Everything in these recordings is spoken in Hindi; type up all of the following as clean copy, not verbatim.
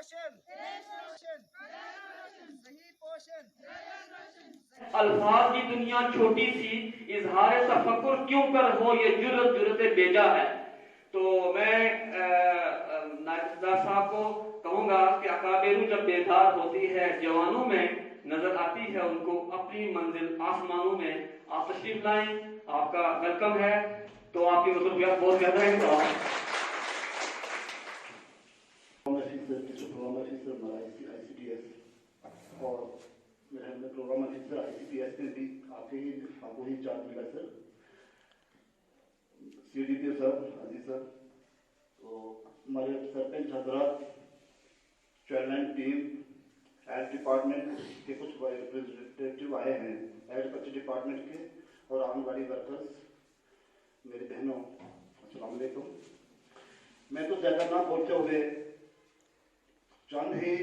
पोषण, सही पोषण। अल्फाज की दुनिया छोटी सी, इजहार तफक्कुर क्यों कर हो ये जुर्रत बेजा है। तो मैं नायब सदर साहब को कहूंगा कि अकाबेरू जब बेदार होती है, जवानों में नजर आती है उनको अपनी मंजिल आसमानों में। आप तशरीफ लाएं, आपका वेलकम है। तो आपकी मसरूफियत बहुत ज्यादा है। और मेरे हमने प्रोग्राम ऑफिसर ICPS में भी आपको ही चार्ज मिला सर, CDPO सर, अजीज सर, तो हमारे सरपंच हजरात, चाइल्ड टीम, हेल्थ डिपार्टमेंट के कुछ रिप्रेजेंटेटिव आए हैं, एग्रीकल्चर डिपार्टमेंट के और आंगनबाड़ी वर्कर्स, मेरी बहनों, अस्सलाम वालेकुम। मैं तो ज़्यादा ना बोलते हुए चंद ही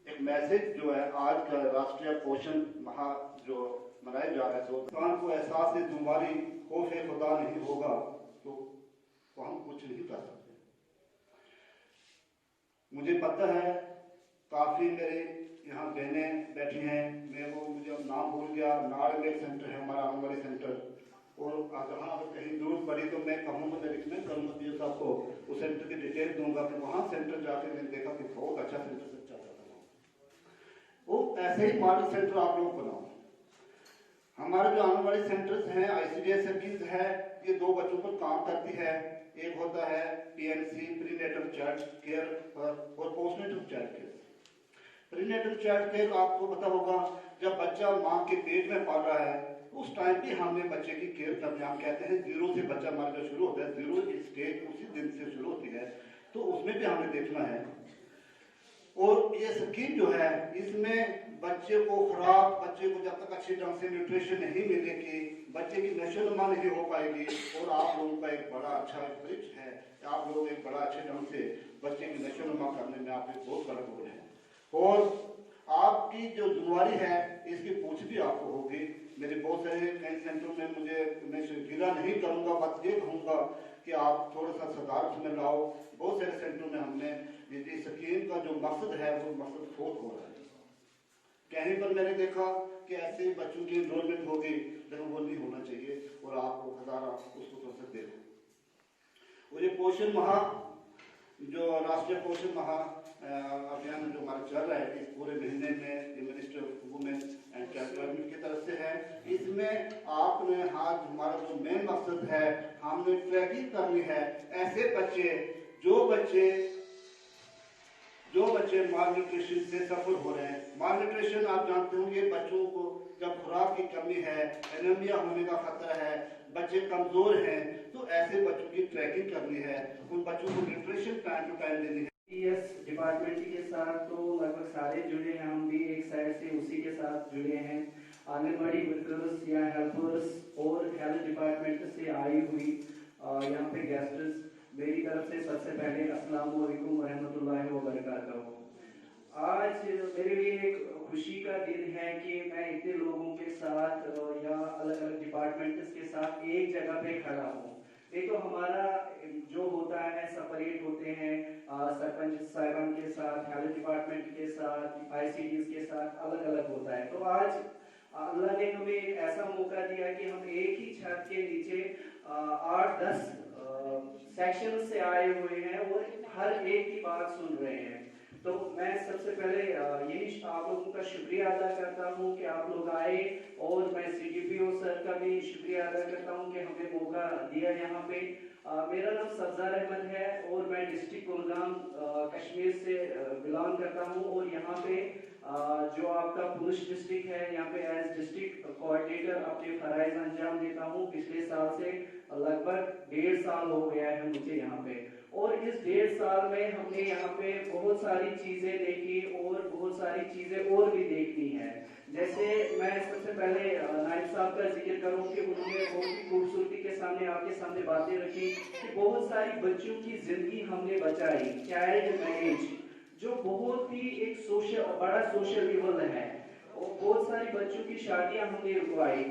एक मैसेज जो है, आज का राष्ट्रीय पोषण माह जो मनाया जा रहा है, तो इंसान को एहसास जिम्मेदारी खौफ खुदा नहीं होगा तो हम कुछ नहीं कर सकते। मुझे पता है काफ़ी मेरे यहाँ बहनें बैठी हैं, मुझे नाम भूल गया, नाड़ में एक सेंटर है हमारा आंगनबाड़ी सेंटर, और जहाँ अगर कहीं दूर पड़ी तो मैं कहूँगा, मैं रिकमेंड करूँगा पीओ साहब को, उस सेंटर की डिटेल दूंगा कि वहाँ सेंटर जाके मैंने देखा कि बहुत अच्छा सेंटर चल रहा था। वो ऐसे ही मॉडल सेंटर आप लोग बनाओ। हमारे जो आंगनबाड़ी सेंटर्स हैं, ICDS सर्विस है, ये 2 बच्चों पर काम करती है। एक होता है PNC, प्रीनेटल चाइल्ड केयर, और postnatal child care. Prenatal child care आपको पता होगा, जब बच्चा माँ के पेट में पल रहा है उस टाइम भी हमें बच्चे की केयर करनी, हम कहते हैं 0 से बच्चा हमारा जो शुरू होता है, 0 स्टेज उसी दिन से शुरू होती है, तो उसमें भी हमें देखना है। और ये स्कीम जो है, इसमें बच्चे को खुराक, बच्चे को जब तक अच्छी ढंग से न्यूट्रिशन नहीं मिलेगी, बच्चे की नशोनुमा नहीं हो पाएगी। और आप लोगों का एक बड़ा अच्छा ब्रिज है, आप लोग एक बड़ा अच्छे ढंग से बच्चे की नशोनुमा करने में आपके बहुत बड़ा रोल है। और आपकी जो जिम्मेवारी है, इसकी पूछ भी आपको होगी। मेरे बहुत सारे कई सेंटरों में मैं गिला नहीं करूँगा, बस ये कहूँगा कि आप थोड़ा सा सुधार उसमें लाओ। बहुत सारे सेंटरों में हमने इस स्कीम का जो मकसद है वो मकसद फोत हो रहा है। कहीं पर मैंने देखा कि ऐसे बच्चों की इनरोलमेंट होगी, लेकिन वो नहीं होना चाहिए, और आप लोग हज़ारा उसको कर सकते हो। और ये पोषण माह, जो राष्ट्रीय पोषण माह अभियान जो हमारा चल रहा है, इस पूरे महीने में minister of women and child development की तरफ से है। इसमें आपने हमारा जो मेन मकसद है, हमने ट्रैकिंग करनी है ऐसे बच्चे जो बच्चे माल न्यूट्रिशन से सफर हो रहे हैं। माल न्यूट्रिशन आप जानते होंगे, बच्चों को जब खुराक की कमी है, एनीमिया होने का खतरा है, बच्चे कमजोर हैं, तो ऐसे बच्चों की ट्रैकिंग करनी है, उन बच्चों को न्यूट्रिशन टाइम टू टाइम देनी है। डिपार्टमेंट के साथ तो लगभग सारे जुड़े हैं, हम भी एक साइड से उसी के साथ जुड़े हैं। आंगनबाड़ी वर्कर्स या हेल्पर्स और हेल्थ डिपार्टमेंट से आई हुई यहाँ पे गेस्ट्स, मेरी तरफ से सबसे पहले अस्सलाम वालेकुम रहमतुल्लाहि व बरकातहू। आज मेरे लिए एक खुशी का दिन है कि मैं इतने लोगों के साथ या अलग अलग डिपार्टमेंट्स के साथ एक जगह पे खड़ा हूँ। एक तो हमारा जो होता है सेपरेट होते हैं, सरपंच साहिबान के साथ, हेल्थ डिपार्टमेंट के साथ, ICDS के साथ अलग अलग होता है। तो आज अल्लाह ने हमें एक ऐसा मौका दिया कि हम एक ही छत के नीचे 8-10 सेक्शन से आए हुए हैं और हर एक की बात सुन रहे हैं। तो मैं सबसे पहले यही आप लोगों का शुक्रिया अदा करता हूँ कि आप लोग आए, और मैं CDPO सर का भी शुक्रिया अदा करता हूँ कि हमें मौका दिया यहाँ पे। मेरा नाम सब्ज़ार अहमद है और मैं डिस्ट्रिक्ट कुलगाम कश्मीर से बिलोंग करता हूँ, और यहाँ पे जो आपका पुरुष डिस्ट्रिक्ट है, यहाँ पे एज डिस्ट्रिक्ट कोऑर्डिनेटर अपने फराइज अंजाम देता हूँ। पिछले साल से लगभग 1.5 साल हो गया है मुझे यहाँ पे, और इस 1.5 साल में हमने यहाँ पे बहुत सारी चीज़ें देखी और बहुत सारी चीज़ें और भी देखनी है। जैसे मैं सबसे पहले नायब साहब का जिक्र करूँ कि उन्होंने बहुत ही खूबसूरती के सामने आपके सामने बातें रखी कि बहुत सारी बच्चों की जिंदगी हमने बचाई, चाइल्ड मैरिज जो बहुत ही एक बड़ा सोशल इवल है, और बहुत सारी बच्चों की शादियां हमने रुकवाई।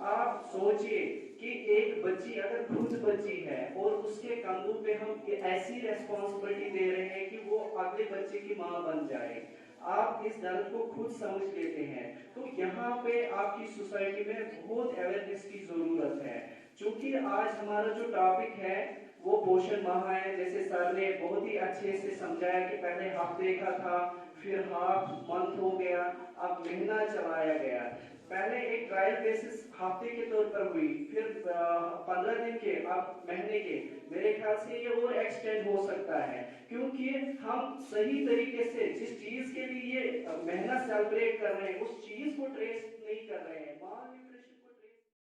आप सोचिए कि एक बच्ची अगर खुद बच्ची है और उसके कंधों पे हम ऐसी रेस्पॉन्सिबिलिटी दे रहे हैं कि वो अगले बच्चे की माँ बन जाए। आप इस दर्द को खुद समझ लेते हैं। तो यहाँ पे आपकी सोसाइटी में बहुत अवेयरनेस की जरूरत है। क्योंकि आज हमारा जो टॉपिक है वो पोषण माह है। जैसे सर ने बहुत ही अच्छे से समझाया कि पहले हफ्ते का था, फिर हाफ मंथ हो गया, अब महीना चलाया गया। पहले एक ट्रायल बेसिस हफ्ते के तौर पर हुई, फिर 15 दिन के, अब महीने के। मेरे ख्याल से ये और एक्सटेंड हो सकता है, क्योंकि हम सही तरीके से जिस चीज के लिए महीना सेलिब्रेट कर रहे हैं उस चीज को ट्रेस नहीं कर रहे हैं।